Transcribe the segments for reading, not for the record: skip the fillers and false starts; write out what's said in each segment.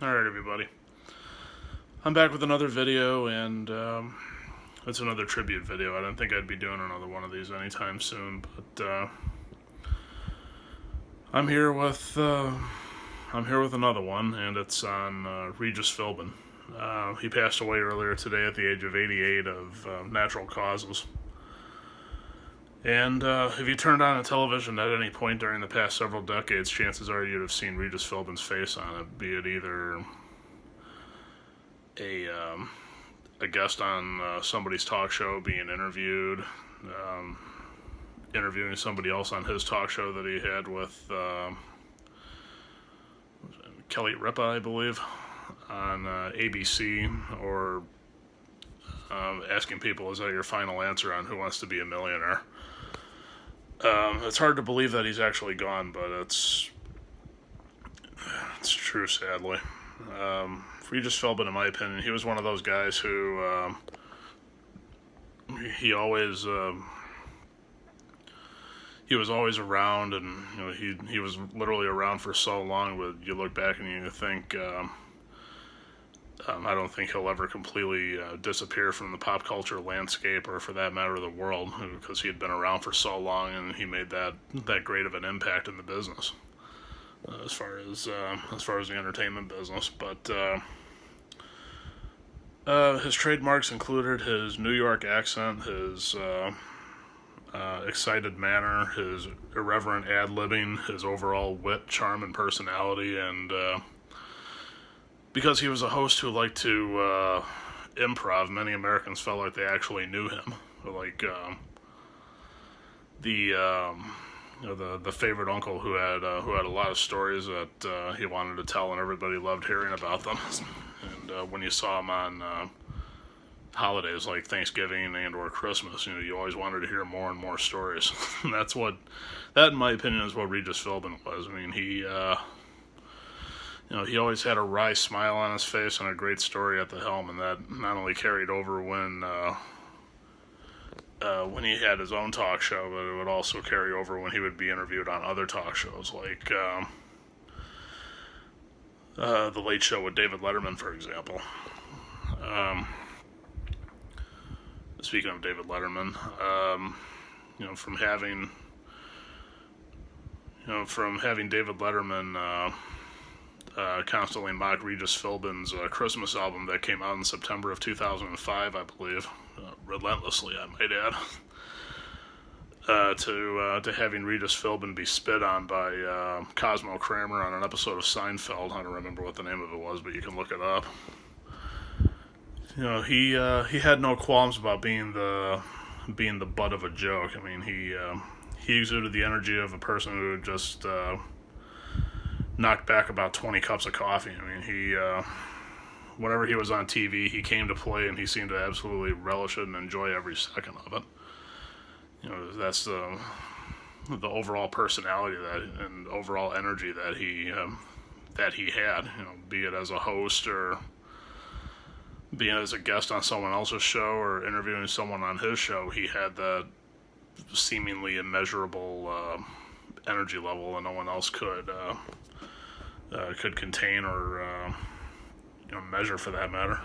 Alright, everybody. I'm back with another video, and it's another tribute video. I didn't think I'd be doing another one of these anytime soon, but I'm here with another one, and it's on Regis Philbin. He passed away earlier today at the age of 88 of natural causes. And if you turned on a television at any point during the past several decades, chances are you'd have seen Regis Philbin's face on it, be it either a guest on somebody's talk show, being interviewed, interviewing somebody else on his talk show that he had with Kelly Ripa, I believe, on ABC, or asking people, is that your final answer on Who Wants to Be a Millionaire? It's hard to believe that he's actually gone, but it's true, sadly. Regis Philbin, in my opinion, he was one of those guys who he was always around, and he was literally around for so long. But you look back and you think, I don't think he'll ever completely disappear from the pop culture landscape, or for that matter, the world, because he had been around for so long and he made that great of an impact in the business, as far as the entertainment business. But his trademarks included his New York accent, his excited manner, his irreverent ad-libbing, his overall wit, charm, and personality, and because he was a host who liked to improv, many Americans felt like they actually knew him. Like the favorite uncle who had a lot of stories that he wanted to tell, and everybody loved hearing about them. And when you saw him on holidays like Thanksgiving and or Christmas, you always wanted to hear more and more stories. And that in my opinion is what Regis Philbin was. I mean, he always had a wry smile on his face and a great story at the helm, and that not only carried over when he had his own talk show, but it would also carry over when he would be interviewed on other talk shows, like The Late Show with David Letterman, for example. Speaking of David Letterman, from having David Letterman constantly mock Regis Philbin's Christmas album that came out in September of 2005, I believe, relentlessly, I might add, to having Regis Philbin be spit on by Cosmo Kramer on an episode of Seinfeld. I don't remember what the name of it was, but you can look it up. He had no qualms about being the butt of a joke. I mean, he exuded the energy of a person who just knocked back about 20 cups of coffee. I mean, whenever he was on TV, he came to play, and he seemed to absolutely relish it and enjoy every second of it. That's the overall personality and overall energy that he had. Be it as a host, or being as a guest on someone else's show, or interviewing someone on his show, he had that seemingly immeasurable energy level that no one else could contain or measure, for that matter.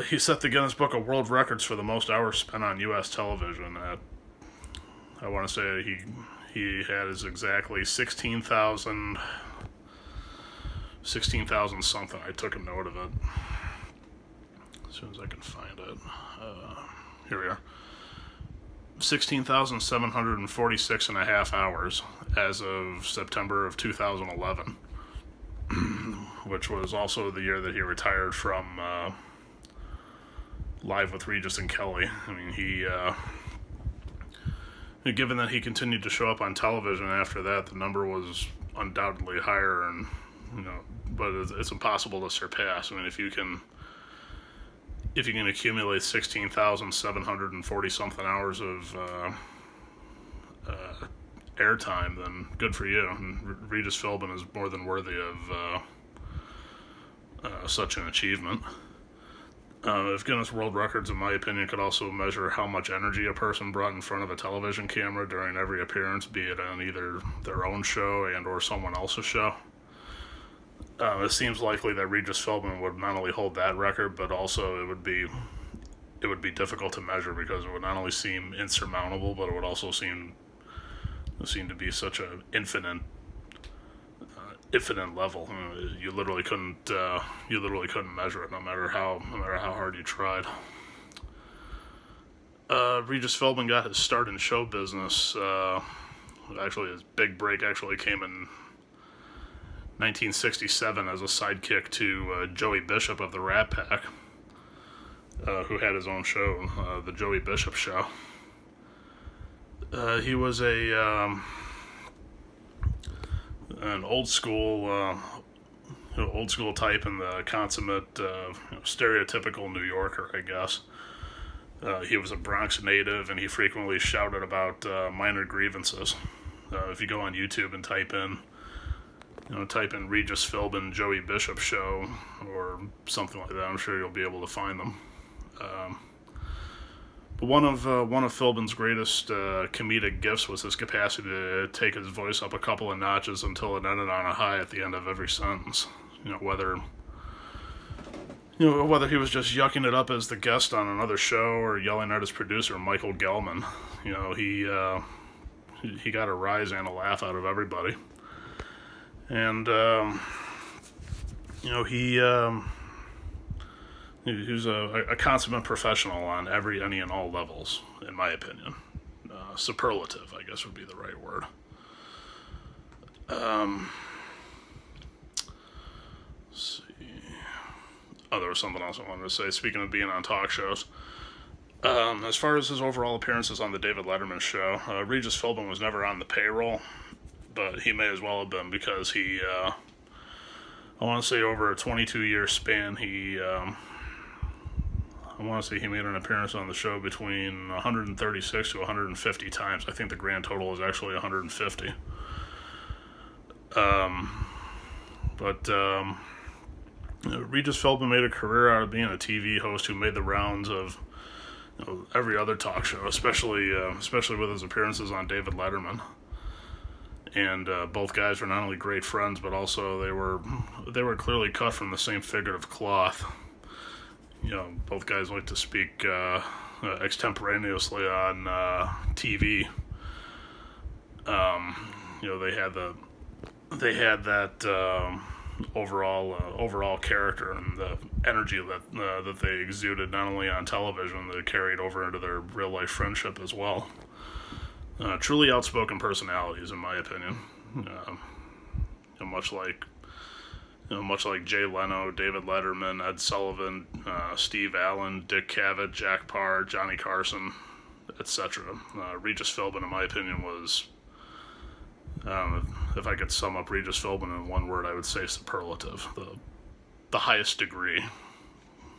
He set the Guinness Book of World Records for the most hours spent on U.S. television. I want to say he had his exactly 16,000 something. I took a note of it as soon as I can find it. Here we are. 16,746 and a half hours as of September of 2011, which was also the year that he retired from Live with Regis and Kelly. I mean, given that he continued to show up on television after that, the number was undoubtedly higher, and but it's impossible to surpass. I mean, if you can accumulate 16,740 something hours of airtime, then good for you. And Regis Philbin is more than worthy of such an achievement. If Guinness World Records, in my opinion, could also measure how much energy a person brought in front of a television camera during every appearance, be it on either their own show and or someone else's show, It seems likely that Regis Philbin would not only hold that record, but also it would be difficult to measure because it would not only seem insurmountable, but it would also seem to be such a infinite level. You literally couldn't measure it, no matter how hard you tried. Regis Philbin got his start in show business. Actually, his big break actually came in 1967 as a sidekick to Joey Bishop of the Rat Pack, who had his own show, the Joey Bishop Show. He was an old school type and the consummate, stereotypical New Yorker, I guess. He was a Bronx native, and he frequently shouted about minor grievances. If you go on YouTube and type in Regis Philbin Joey Bishop Show or something like that, I'm sure you'll be able to find them. But one of Philbin's greatest comedic gifts was his capacity to take his voice up a couple of notches until it ended on a high at the end of every sentence. Whether he was just yucking it up as the guest on another show or yelling at his producer Michael Gelman. He got a rise and a laugh out of everybody. And he was a consummate professional on any and all levels, in my opinion. Superlative, I guess, would be the right word. Let's see. Oh, there was something else I wanted to say. Speaking of being on talk shows, as far as his overall appearances on the David Letterman show, Regis Philbin was never on the payroll, but he may as well have been because he, I want to say over a 22-year span, I want to say he made an appearance on the show between 136 to 150 times. I think the grand total is actually 150. Regis Philbin made a career out of being a TV host who made the rounds of every other talk show, especially with his appearances on David Letterman. And both guys were not only great friends, but also they were clearly cut from the same figure of cloth. Both guys like to speak extemporaneously on TV. They had that overall character and the energy that they exuded not only on television, they carried over into their real life friendship as well. Truly outspoken personalities, in my opinion. Much like Jay Leno, David Letterman, Ed Sullivan, Steve Allen, Dick Cavett, Jack Parr, Johnny Carson, etc. Regis Philbin, in my opinion, was, if I could sum up Regis Philbin in one word, I would say superlative. The highest degree.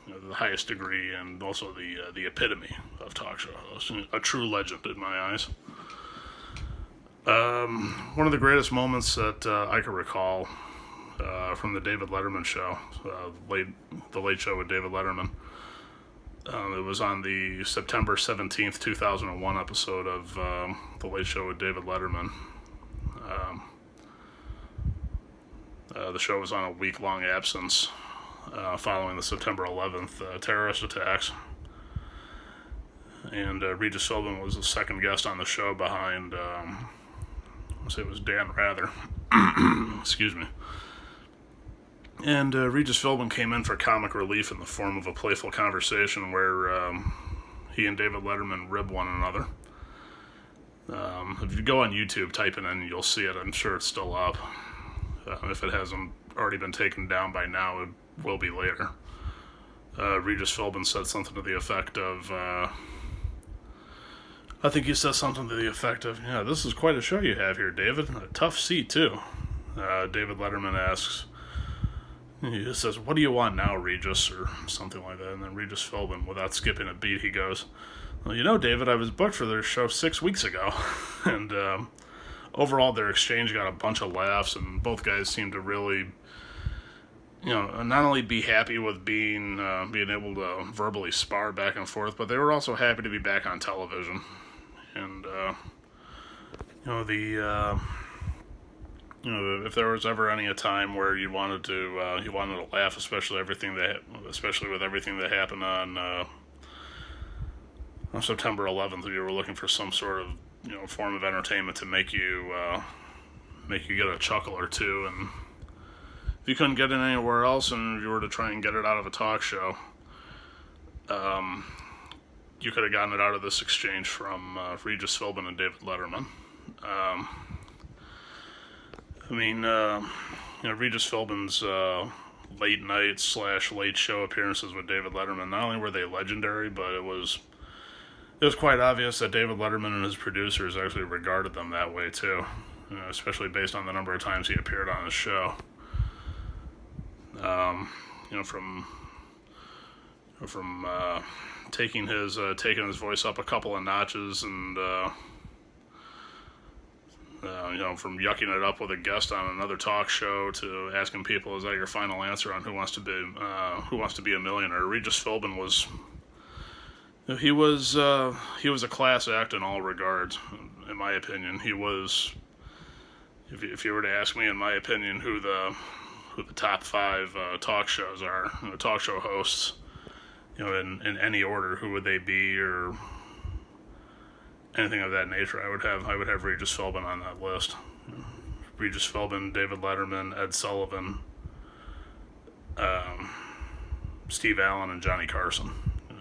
The highest degree, and also the epitome of talk show host. A true legend in my eyes. One of the greatest moments that I can recall from the David Letterman show, the Late Show with David Letterman. It was on the September 17th, 2001 episode of the Late Show with David Letterman. The show was on a week-long absence following the September 11th terrorist attacks. And Regis Philbin was the second guest on the show behind, let's say it was Dan Rather. Excuse me. And Regis Philbin came in for comic relief in the form of a playful conversation where he and David Letterman rib one another. If you go on YouTube, type it in, you'll see it. I'm sure it's still up. If it hasn't already been taken down by now, it will be later. Regis Philbin said something to the effect of, I think he said something to the effect of, yeah, this is quite a show you have here, David. A tough seat, too. David Letterman asks, he says, what do you want now, Regis? Or something like that. And then Regis Philbin, without skipping a beat, he goes, well, David, I was booked for their show 6 weeks ago. And overall, their exchange got a bunch of laughs, and both guys seemed to really, not only be happy with being able to verbally spar back and forth, but they were also happy to be back on television. And, You know, if there was ever any a time where you wanted to laugh, especially with everything that happened on September 11th, if you were looking for some sort of form of entertainment to make you get a chuckle or two, and if you couldn't get it anywhere else, and if you were to try and get it out of a talk show, you could have gotten it out of this exchange from Regis Philbin and David Letterman. Regis Philbin's late night / late show appearances with David Letterman, not only were they legendary, but it was quite obvious that David Letterman and his producers actually regarded them that way too, especially based on the number of times he appeared on his show. From taking his voice up a couple of notches, and from yucking it up with a guest on another talk show to asking people, "Is that your final answer on Who Wants to Be a Millionaire?" Regis Philbin was he was a class act in all regards, in my opinion. He was, if you were to ask me, in my opinion, who the top 5 talk shows are, talk show hosts, in any order, who would they be, or anything of that nature, I would have Regis Philbin on that list. Regis Philbin, David Letterman, Ed Sullivan, Steve Allen, and Johnny Carson.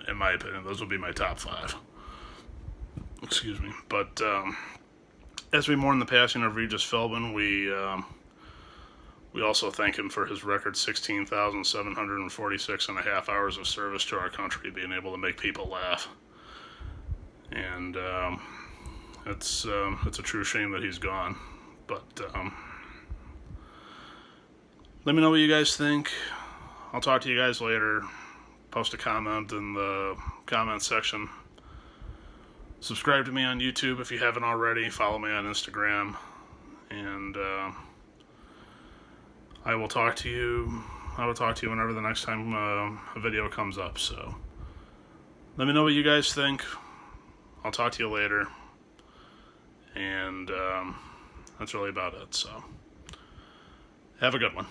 In my opinion, those would be my top 5. Excuse me. But as we mourn the passing of Regis Philbin, we also thank him for his record 16,746 and a half hours of service to our country, being able to make people laugh. And it's a true shame that he's gone. But let me know what you guys think. I'll talk to you guys later. Post a comment in the comment section. Subscribe to me on YouTube if you haven't already. Follow me on Instagram. And I will talk to you whenever the next time a video comes up. So let me know what you guys think. I'll talk to you later. And that's really about it. So have a good one.